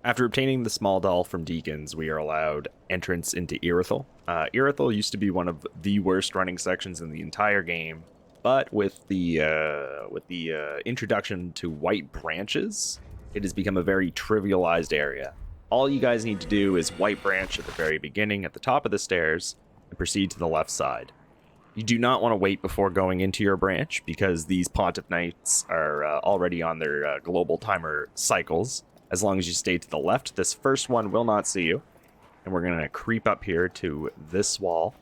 After obtaining the small doll from Deacons, we are allowed entrance into Irithyll. Irithyll used to be one of the worst running sections in the entire game, but with the introduction to white branches, it has become a very trivialized area. All you guys need to do is white branch at the very beginning at the top of the stairs and proceed to the left side. You do not want to wait before going into your branch because these Pontiff Knights are already on their global timer cycles. As long as you stay to the left, this first one will not see you. And we're going to creep up here to this wall.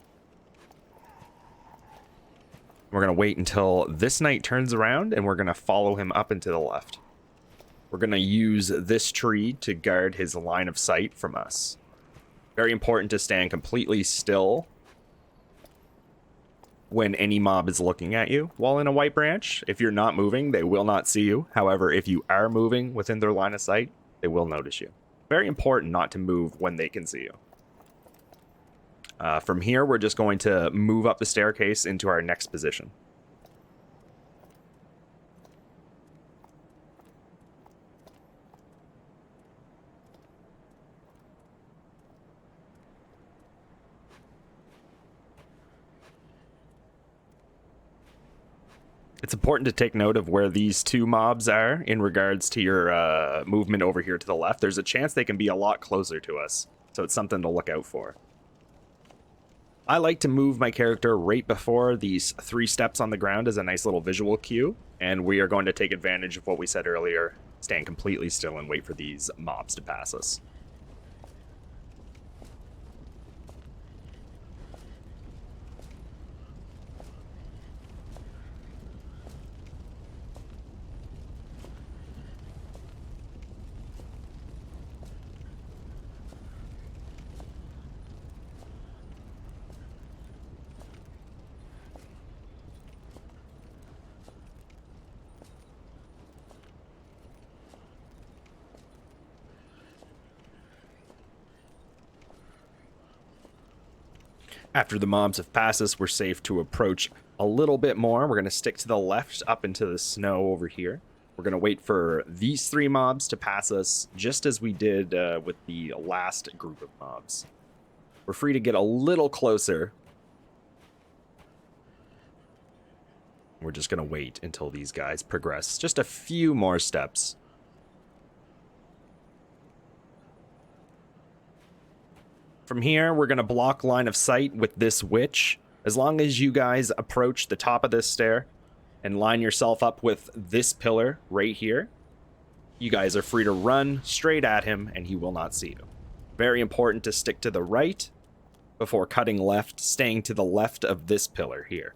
We're going to wait until this knight turns around, and we're going to follow him up and to the left. We're going to use this tree to guard his line of sight from us. Very important to stand completely still when any mob is looking at you while in a white branch. If you're not moving, they will not see you. However, if you are moving within their line of sight, they will notice you. Very important not to move when they can see you. From here, we're just going to move up the staircase into our next position. It's important to take note of where these two mobs are in regards to your movement over here to the left. There's a chance they can be a lot closer to us, so it's something to look out for. I like to move my character right before these 3 steps on the ground as a nice little visual cue, and we are going to take advantage of what we said earlier, stand completely still and wait for these mobs to pass us. After the mobs have passed us, we're safe to approach a little bit more. We're going to stick to the left up into the snow over here. We're going to wait for these 3 mobs to pass us, just as we did with the last group of mobs. We're free to get a little closer. We're just going to wait until these guys progress just a few more steps. From here, we're going to block line of sight with this witch. As long as you guys approach the top of this stair and line yourself up with this pillar right here, you guys are free to run straight at him and he will not see you. Very important to stick to the right before cutting left, staying to the left of this pillar here.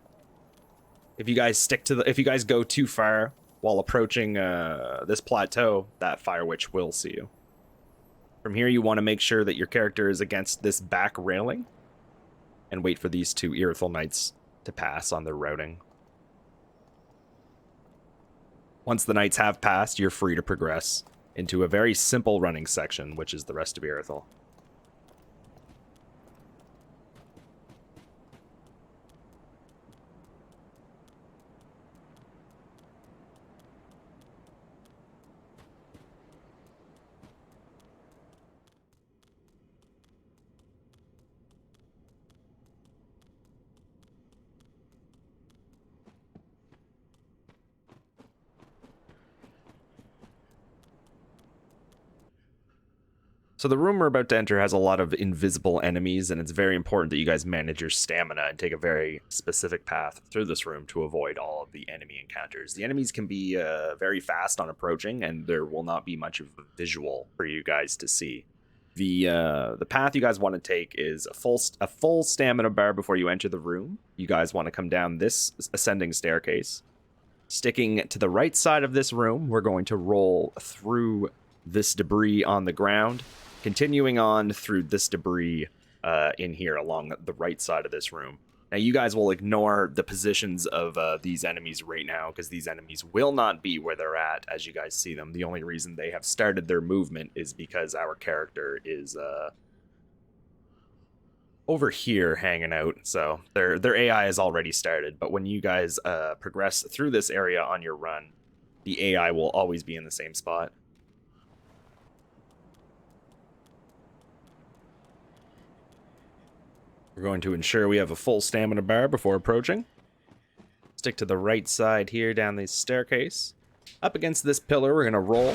If you guys go too far while approaching this plateau, that fire witch will see you. From here, you want to make sure that your character is against this back railing and wait for these 2 Irithyll Knights to pass on their routing. Once the Knights have passed, you're free to progress into a very simple running section, which is the rest of Irithyll. So the room we're about to enter has a lot of invisible enemies, and it's very important that you guys manage your stamina and take a very specific path through this room to avoid all of the enemy encounters. The enemies can be very fast on approaching, and there will not be much of a visual for you guys to see. The path you guys want to take is a full stamina bar before you enter the room. You guys want to come down this ascending staircase. Sticking to the right side of this room, we're going to roll through this debris on the ground, continuing on through this debris in here along the right side of this room. Now, you guys will ignore the positions of these enemies right now, because these enemies will not be where they're at as you guys see them. The only reason they have started their movement is because our character is over here hanging out. So their AI has already started. But when you guys progress through this area on your run, the AI will always be in the same spot. We're going to ensure we have a full stamina bar before approaching. Stick to the right side here down the staircase. Up against this pillar, we're going to roll.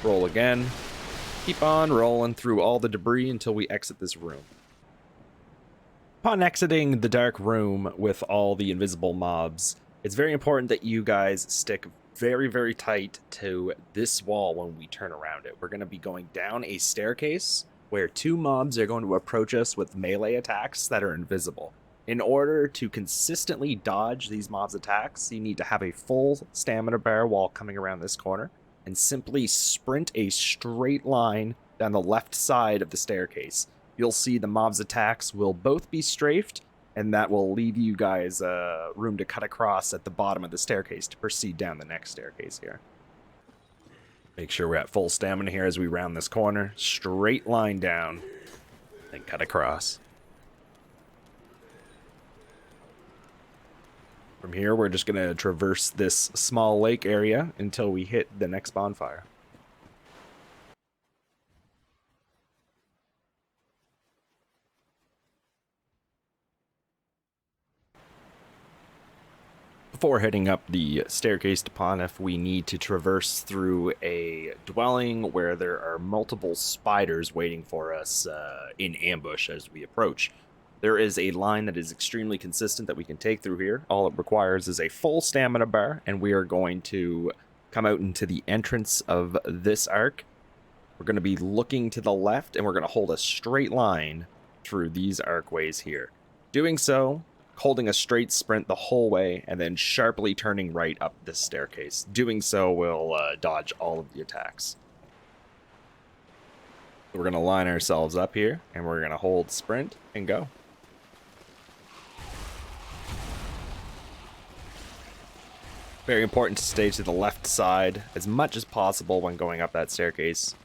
Roll again. Keep on rolling through all the debris until we exit this room. Upon exiting the dark room with all the invisible mobs, it's very important that you guys stick very, very tight to this wall when we turn around it. We're going to be going down a staircase where 2 mobs are going to approach us with melee attacks that are invisible. In order to consistently dodge these mobs' attacks, you need to have a full stamina bar while coming around this corner, and simply sprint a straight line down the left side of the staircase. You'll see the mobs' attacks will both be strafed, and that will leave you guys room to cut across at the bottom of the staircase to proceed down the next staircase here. Make sure we're at full stamina here as we round this corner. Straight line down, then cut across. From here, we're just going to traverse this small lake area until we hit the next bonfire. Before heading up the staircase to Pontiff, we need to traverse through a dwelling where there are multiple spiders waiting for us in ambush as we approach. There is a line that is extremely consistent that we can take through here. All it requires is a full stamina bar, and we are going to come out into the entrance of this arc. We're going to be looking to the left, and we're going to hold a straight line through these arcways here. Doing so, holding a straight sprint the whole way, and then sharply turning right up this staircase. Doing so will dodge all of the attacks. We're going to line ourselves up here, and we're going to hold sprint and go. Very important to stay to the left side as much as possible when going up that staircase.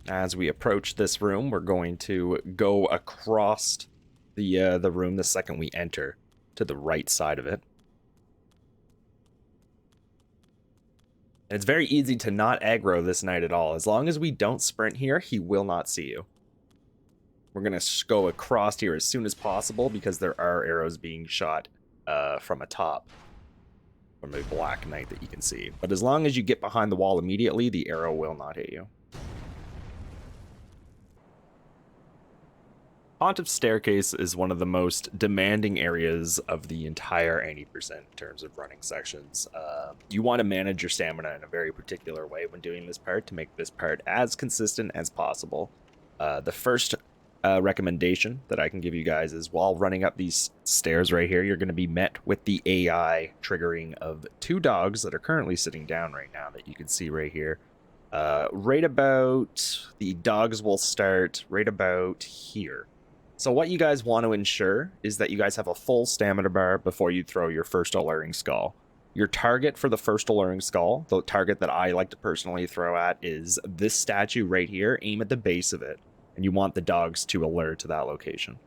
As we approach this room, we're going to go across the room the second we enter to the right side of it. And it's very easy to not aggro this knight at all. As long as we don't sprint here, he will not see you. We're going to go across here as soon as possible because there are arrows being shot from atop from a black knight that you can see. But as long as you get behind the wall immediately, the arrow will not hit you. Pontiff Staircase is one of the most demanding areas of the entire 80% in terms of running sections. You want to manage your stamina in a very particular way when doing this part to make this part as consistent as possible. The first recommendation that I can give you guys is while running up these stairs right here, you're going to be met with the AI triggering of 2 dogs that are currently sitting down right now that you can see right here. Right about, the dogs will start right about here. So what you guys want to ensure is that you guys have a full stamina bar before you throw your first alluring skull. Your target for the first alluring skull, the target that I like to personally throw at, is this statue right here. Aim at the base of it, and you want the dogs to allure to that location.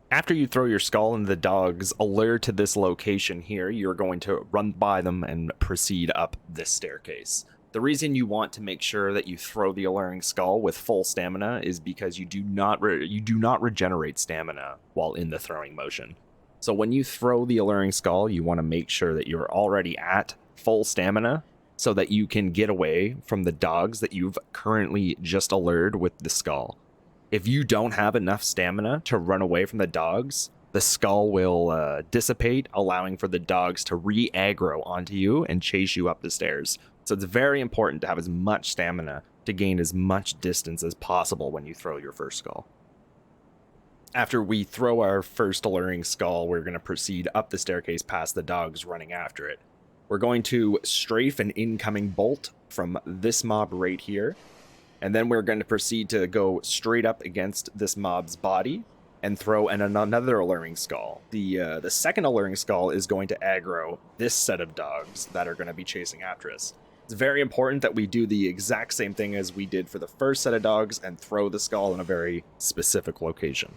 After you throw your skull and the dogs allure to this location here, you're going to run by them and proceed up this staircase. The reason you want to make sure that you throw the alluring skull with full stamina is because you do not regenerate stamina while in the throwing motion. So when you throw the alluring skull, you want to make sure that you're already at full stamina so that you can get away from the dogs that you've currently just allured with the skull. If you don't have enough stamina to run away from the dogs, the skull will dissipate, allowing for the dogs to re-aggro onto you and chase you up the stairs. So it's very important to have as much stamina to gain as much distance as possible when you throw your first skull. After we throw our first alluring skull, we're going to proceed up the staircase past the dogs running after it. We're going to strafe an incoming bolt from this mob right here, and then we're going to proceed to go straight up against this mob's body and throw another alluring skull. The second alluring skull is going to aggro this set of dogs that are going to be chasing after us. It's very important that we do the exact same thing as we did for the first set of dogs and throw the skull in a very specific location.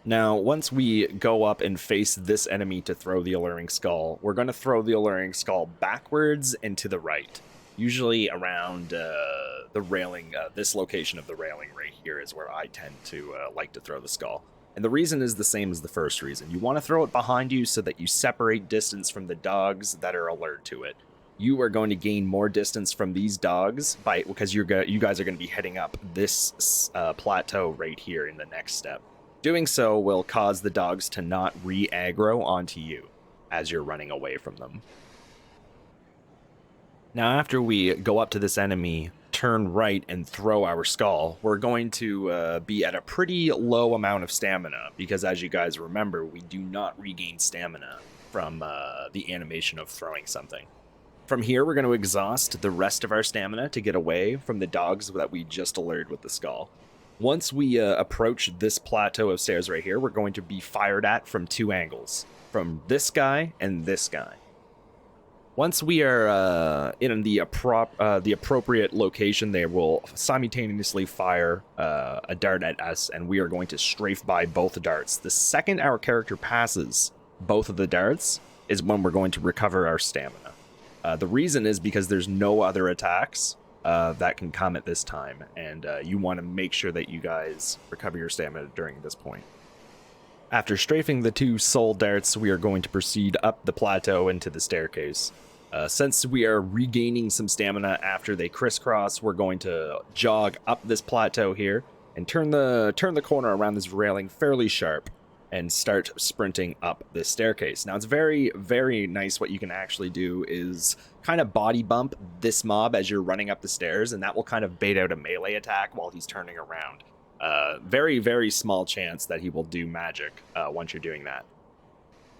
Now, once we go up and face this enemy to throw the alluring skull, we're going to throw the alluring skull backwards and to the right. Usually around the railing, this location of the railing right here is where I tend to like to throw the skull. And the reason is the same as the first reason. You want to throw it behind you so that you separate distance from the dogs that are alert to it. You are going to gain more distance from these dogs because you guys are going to be heading up this plateau right here in the next step. Doing so will cause the dogs to not re-aggro onto you as you're running away from them. Now, after we go up to this enemy, turn right, and throw our skull, we're going to be at a pretty low amount of stamina, because as you guys remember, we do not regain stamina from the animation of throwing something. From here, we're going to exhaust the rest of our stamina to get away from the dogs that we just alerted with the skull. Once we approach this plateau of stairs right here, we're going to be fired at from two angles, from this guy and this guy. Once we are in the appropriate location, they will simultaneously fire a dart at us, and we are going to strafe by both darts. The second our character passes both of the darts is when we're going to recover our stamina. The reason is because there's no other attacks that can come at this time, and you want to make sure that you guys recover your stamina during this point. After strafing the two soul darts, we are going to proceed up the plateau into the staircase. Since we are regaining some stamina after they crisscross, we're going to jog up this plateau here and turn the corner around this railing fairly sharp and start sprinting up this staircase. Now, it's very, very nice. What you can actually do is kind of body bump this mob as you're running up the stairs, and that will kind of bait out a melee attack while he's turning around. Very, very small chance that he will do magic once you're doing that.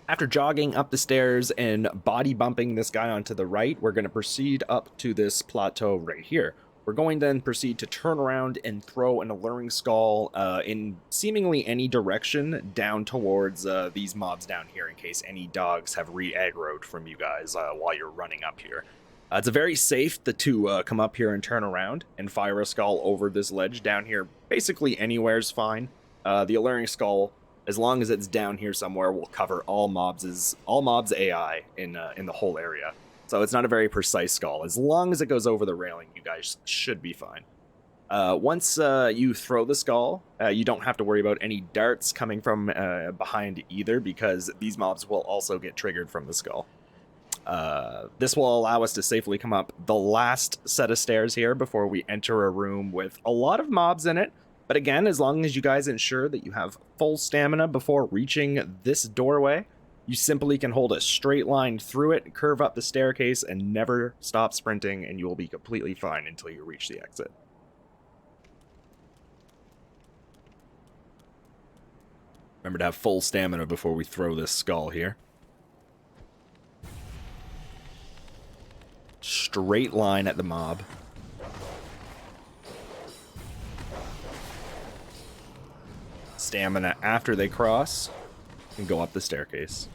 After jogging up the stairs and body bumping this guy onto the right, we're going to proceed up to this plateau right here. We're going to then proceed to turn around and throw an alluring skull in seemingly any direction down towards these mobs down here, in case any dogs have re-aggroed from you guys while you're running up here. It's very safe to come up here and turn around and fire a skull over this ledge down here. Basically anywhere's fine. The alluring skull, as long as it's down here somewhere, will cover all mobs AI in the whole area. So it's not a very precise skull. As long as it goes over the railing, you guys should be fine. Once you throw the skull, you don't have to worry about any darts coming from behind either, because these mobs will also get triggered from the skull. This will allow us to safely come up the last set of stairs here before we enter a room with a lot of mobs in it. But again, as long as you guys ensure that you have full stamina before reaching this doorway, you simply can hold a straight line through it, curve up the staircase, and never stop sprinting, and you will be completely fine until you reach the exit. Remember to have full stamina before we throw this skull here. Straight line at the mob. Stamina after they cross, and go up the staircase.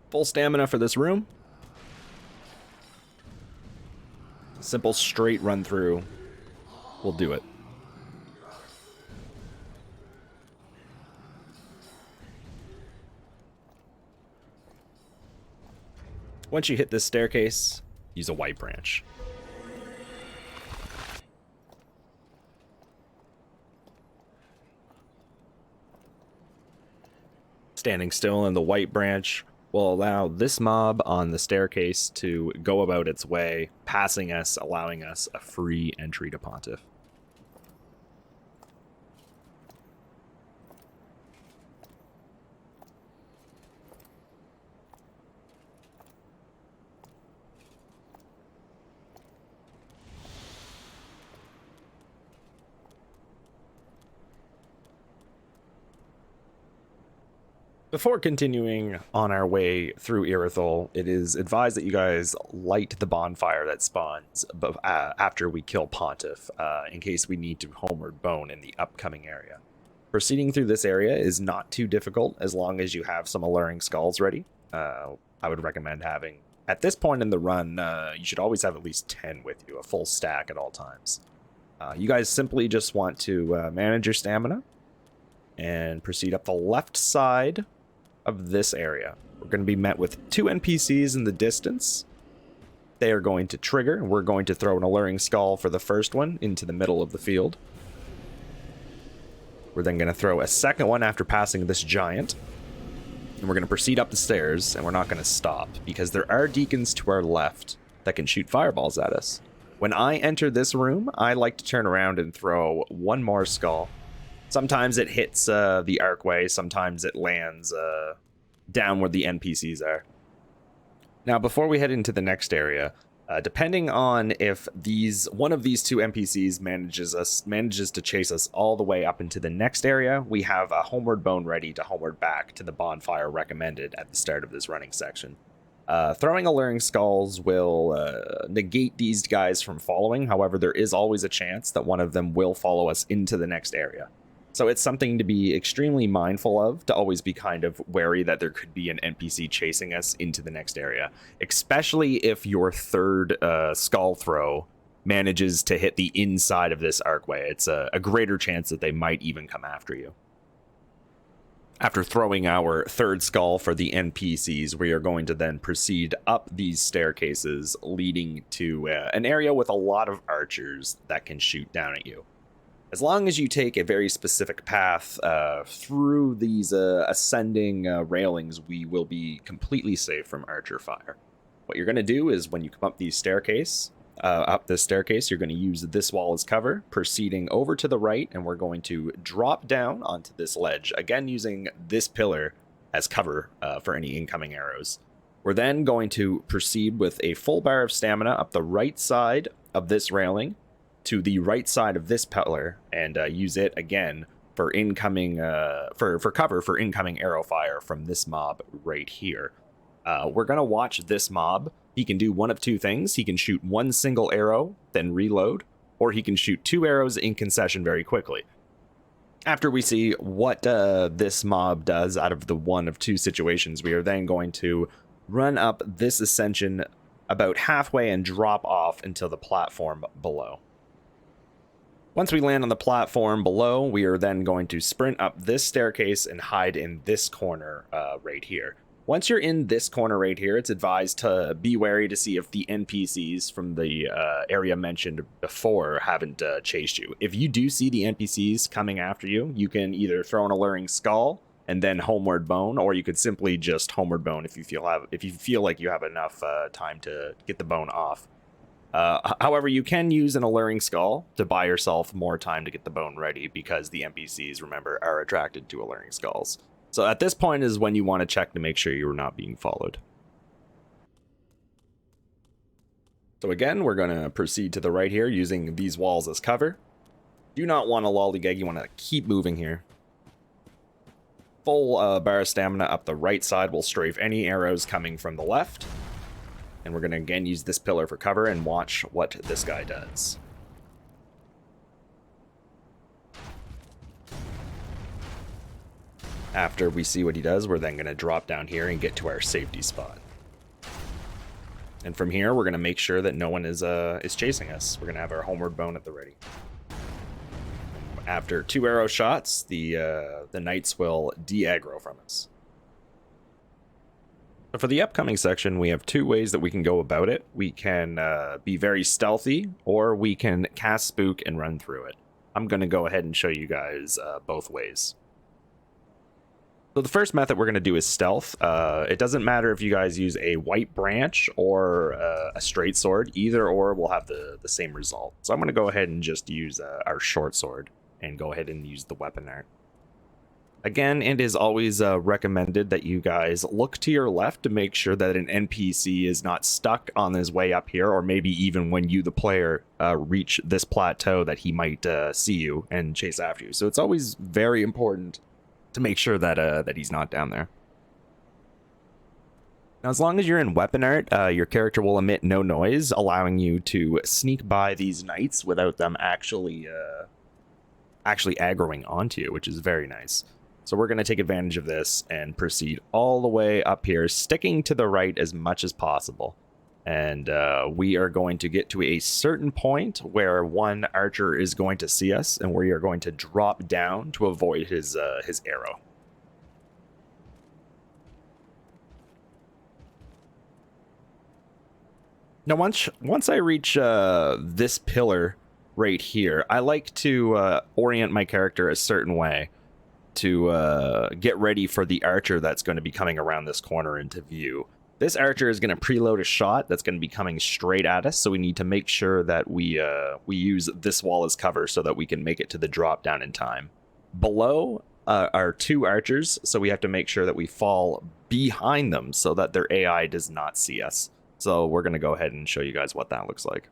Full stamina for this room. Simple straight run through will do it. Once you hit this staircase, use a white branch. Standing still in the white branch will allow this mob on the staircase to go about its way, passing us, allowing us a free entry to Pontiff. Before continuing on our way through Irithyll, it is advised that you guys light the bonfire that spawns after we kill Pontiff, in case we need to homeward bone in the upcoming area. Proceeding through this area is not too difficult as long as you have some alluring skulls ready. I would recommend having, at this point in the run, you should always have at least 10 with you, a full stack at all times. You guys simply just want to manage your stamina and proceed up the left side of this area. We're going to be met with 2 NPCs in the distance. They are going to trigger. We're going to throw an alluring skull for the first one into the middle of the field. We're then going to throw a second one after passing this giant. And we're going to proceed up the stairs, and we're not going to stop because there are deacons to our left that can shoot fireballs at us. When I enter this room, I like to turn around and throw one more skull. Sometimes it hits the archway, sometimes it lands down where the NPCs are. Now, before we head into the next area, depending on if one of these 2 NPCs manages to chase us all the way up into the next area, we have a homeward bone ready to homeward back to the bonfire recommended at the start of this running section. Throwing alluring skulls will negate these guys from following. However, there is always a chance that one of them will follow us into the next area. So it's something to be extremely mindful of, to always be kind of wary that there could be an NPC chasing us into the next area, especially if your third skull throw manages to hit the inside of this archway. It's a greater chance that they might even come after you. After throwing our third skull for the NPCs, we are going to then proceed up these staircases leading to an area with a lot of archers that can shoot down at you. As long as you take a very specific path through these ascending railings, we will be completely safe from archer fire. What you're going to do is when you come up this staircase, you're going to use this wall as cover, proceeding over to the right, and we're going to drop down onto this ledge, again using this pillar as cover for any incoming arrows. We're then going to proceed with a full bar of stamina up the right side of this railing to the right side of this pillar, and use it again for incoming for cover for incoming arrow fire from this mob right here. We're gonna watch this mob. He can do one of 2 things. He can shoot one single arrow, then reload, or he can shoot 2 arrows in concession very quickly. After we see what this mob does out of the one of 2 situations, we are then going to run up this ascension about halfway and drop off until the platform below. Once we land on the platform below, we are then going to sprint up this staircase and hide in this corner right here. Once you're in this corner right here, it's advised to be wary to see if the NPCs from the area mentioned before haven't chased you. If you do see the NPCs coming after you, you can either throw an alluring skull and then homeward bone, or you could simply just homeward bone if you feel like you have enough time to get the bone off. However, you can use an alluring skull to buy yourself more time to get the bone ready, because the NPCs, remember, are attracted to alluring skulls. So at this point is when you want to check to make sure you're not being followed. So again, we're going to proceed to the right here using these walls as cover. Do not want to lollygag, you want to keep moving here. Full bar of stamina up the right side will strafe any arrows coming from the left. And we're going to again use this pillar for cover and watch what this guy does. After we see what he does, we're then going to drop down here and get to our safety spot. And from here, we're going to make sure that no one is chasing us. We're going to have our homeward bone at the ready. After 2 arrow shots, the knights will de-aggro from us. So for the upcoming section, we have 2 ways that we can go about it. We can be very stealthy, or we can cast Spook and run through it. I'm going to go ahead and show you guys both ways. So the first method we're going to do is stealth. It doesn't matter if you guys use a white branch or a straight sword. Either or will have the same result. So I'm going to go ahead and just use our short sword and go ahead and use the weapon art. Again, it is always recommended that you guys look to your left to make sure that an NPC is not stuck on his way up here, or maybe even when you, the player, reach this plateau that he might see you and chase after you. So it's always very important to make sure that that he's not down there. Now, as long as you're in weapon art, your character will emit no noise, allowing you to sneak by these knights without them actually aggroing onto you, which is very nice. So we're going to take advantage of this and proceed all the way up here, sticking to the right as much as possible. And we are going to get to a certain point where one archer is going to see us, and we are going to drop down to avoid his arrow. Now, once I reach this pillar right here, I like to orient my character a certain way to get ready for the archer that's going to be coming around this corner into view. This archer is going to preload a shot that's going to be coming straight at us, so we need to make sure that we use this wall as cover so that we can make it to the drop down in time. Below are two archers, so we have to make sure that we fall behind them so that their AI does not see us. So we're going to go ahead and show you guys what that looks like.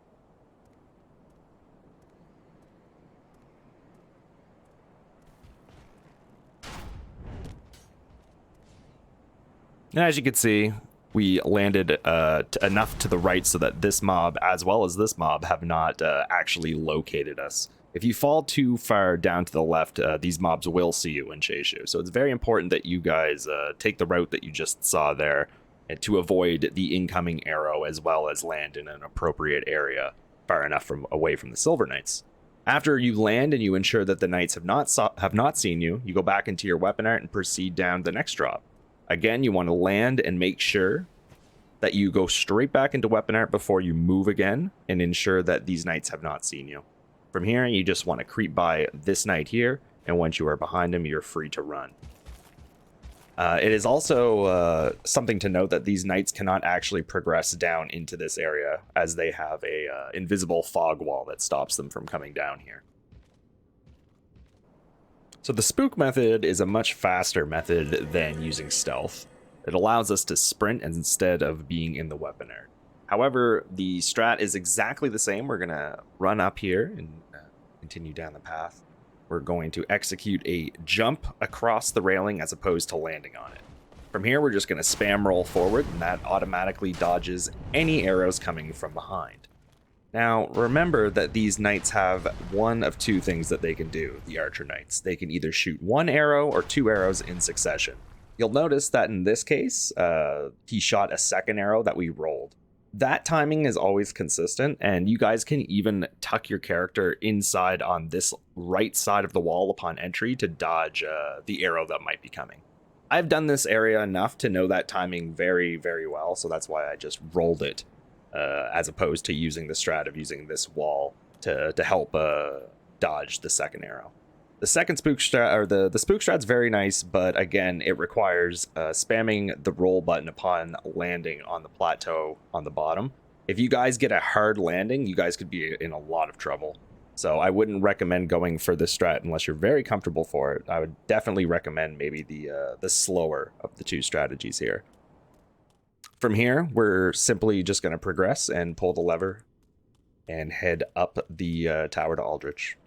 And as you can see, we landed enough to the right so that this mob, as well as this mob, have not actually located us. If you fall too far down to the left, these mobs will see you and chase you. So it's very important that you guys take the route that you just saw there, and to avoid the incoming arrow, as well as land in an appropriate area far enough away from the Silver Knights. After you land and you ensure that the Knights have not seen you, you go back into your weapon art and proceed down the next drop. Again, you want to land and make sure that you go straight back into weapon art before you move again, and ensure that these Knights have not seen you. From here, you just want to creep by this Knight here, and once you are behind him, you're free to run. It is also something to note that these Knights cannot actually progress down into this area, as they have a invisible fog wall that stops them from coming down here. So the Spook Method is a much faster method than using stealth. It allows us to sprint instead of being in the weapon art. However, the strat is exactly the same. We're going to run up here and continue down the path. We're going to execute a jump across the railing as opposed to landing on it. From here, we're just going to spam roll forward, and that automatically dodges any arrows coming from behind. Now, remember that these Knights have one of two things that they can do, the Archer Knights. They can either shoot one arrow or two arrows in succession. You'll notice that in this case, he shot a second arrow that we rolled. That timing is always consistent, and you guys can even tuck your character inside on this right side of the wall upon entry to dodge the arrow that might be coming. I've done this area enough to know that timing very, very well, so that's why I just rolled it, as opposed to using the strat of using this wall to help dodge the second arrow. The second spook strat, or the spook strat's very nice, but again, it requires spamming the roll button upon landing on the plateau on the bottom. If you guys get a hard landing, you guys could be in a lot of trouble. So I wouldn't recommend going for this strat unless you're very comfortable for it. I would definitely recommend maybe the slower of the two strategies here. From here, we're simply just going to progress and pull the lever and head up the tower to Aldrich.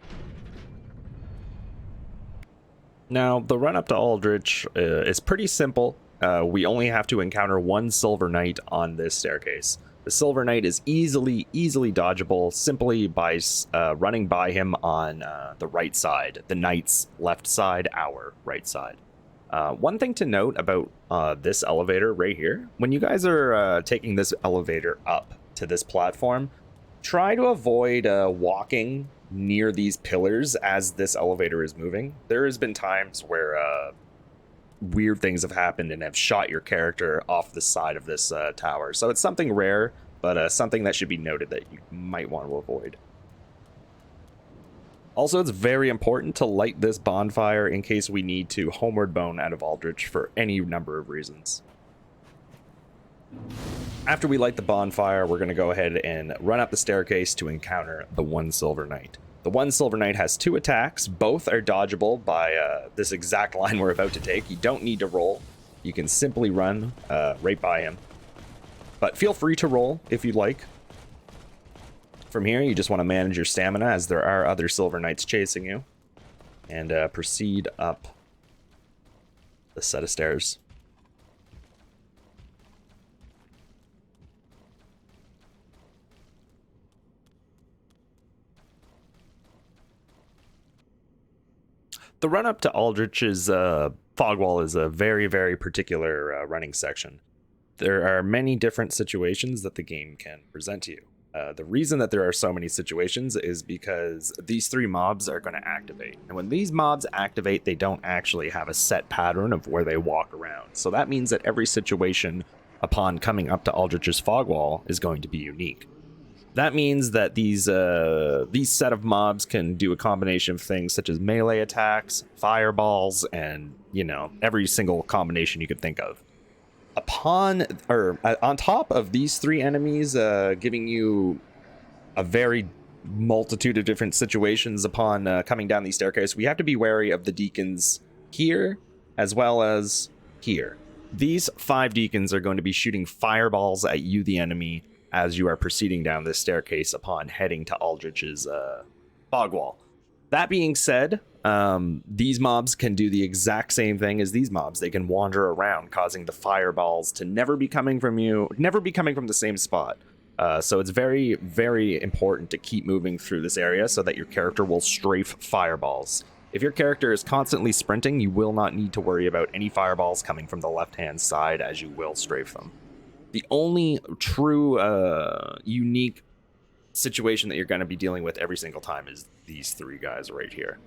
Now, the run up to Aldrich is pretty simple. We only have to encounter one Silver Knight on this staircase. The Silver Knight is easily dodgeable simply by running by him on the right side. The Knight's left side, our right side. One thing to note about this elevator right here, when you guys are taking this elevator up to this platform, try to avoid walking near these pillars as this elevator is moving. There has been times where weird things have happened and have shot your character off the side of this tower. So it's something rare, but something that should be noted that you might want to avoid. Also, it's very important to light this bonfire in case we need to homeward bone out of Aldrich for any number of reasons. After we light the bonfire, we're going to go ahead and run up the staircase to encounter the one Silver Knight. The one Silver Knight has two attacks. Both are dodgeable by this exact line we're about to take. You don't need to roll. You can simply run right by him. But feel free to roll if you'd like. From here, you just want to manage your stamina as there are other Silver Knights chasing you. And proceed up the set of stairs. The run up to Aldrich's fog wall is a very, very particular running section. There are many different situations that the game can present to you. The reason that there are so many situations is because these 3 mobs are going to activate. And when these mobs activate, they don't actually have a set pattern of where they walk around. So that means that every situation upon coming up to Aldrich's fog wall is going to be unique. That means that these set of mobs can do a combination of things such as melee attacks, fireballs, and, you know, every single combination you could think of. On top of these 3 enemies giving you a very multitude of different situations upon coming down the staircase, we have to be wary of the deacons here as well as here. These 5 deacons are going to be shooting fireballs at you, the enemy, as you are proceeding down this staircase upon heading to Aldrich's fog wall. That being said, these mobs can do the exact same thing as these mobs. They can wander around, causing the fireballs to never be coming from you, never be coming from the same spot. So it's very, very important to keep moving through this area so that your character will strafe fireballs. If your character is constantly sprinting, you will not need to worry about any fireballs coming from the left-hand side, as you will strafe them. The only true unique situation that you're going to be dealing with every single time is these 3 guys right here.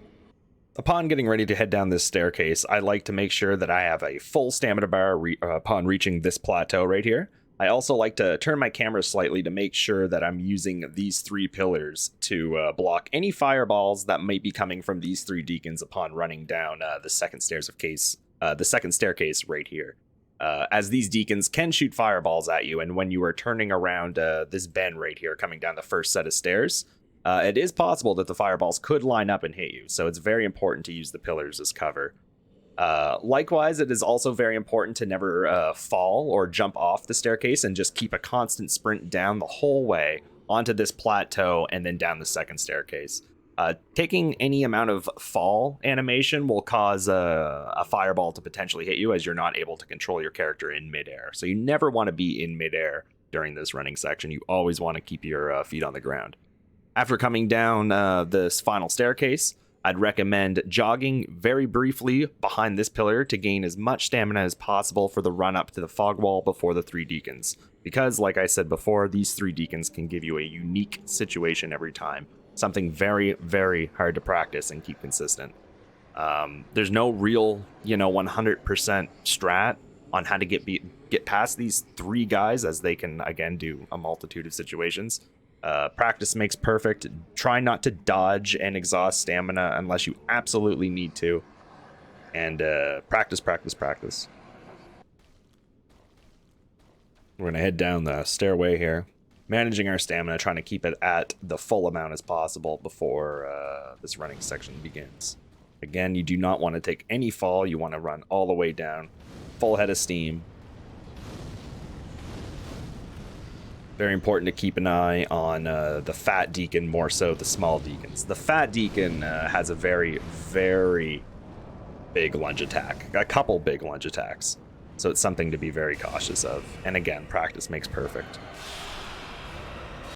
Upon getting ready to head down this staircase, I like to make sure that I have a full stamina bar upon reaching this plateau right here. I also like to turn my camera slightly to make sure that I'm using these 3 pillars to block any fireballs that might be coming from these 3 deacons upon running down the second staircase right here. As these deacons can shoot fireballs at you, and when you are turning around this bend right here, coming down the first set of stairs, it is possible that the fireballs could line up and hit you, so it's very important to use the pillars as cover. Likewise, it is also very important to never fall or jump off the staircase and just keep a constant sprint down the whole way onto this plateau and then down the second staircase. Taking any amount of fall animation will cause a fireball to potentially hit you, as you're not able to control your character in midair. So you never want to be in midair during this running section. You always want to keep your feet on the ground. After coming down this final staircase, I'd recommend jogging very briefly behind this pillar to gain as much stamina as possible for the run up to the fog wall before the 3 deacons. Because, like I said before, these 3 deacons can give you a unique situation every time. Something very, very hard to practice and keep consistent. There's no real, 100% strat on how to get past these 3 guys, as they can, again, do a multitude of situations. Practice makes perfect. Try not to dodge and exhaust stamina unless you absolutely need to. And practice, practice, practice. We're going to head down the stairway here, managing our stamina, trying to keep it at the full amount as possible before this running section begins. Again, you do not want to take any fall. You want to run all the way down, full head of steam. Very important to keep an eye on the fat deacon, more so the small deacons. The fat deacon has a very, very big lunge attack, a couple big lunge attacks. So it's something to be very cautious of. And again, practice makes perfect.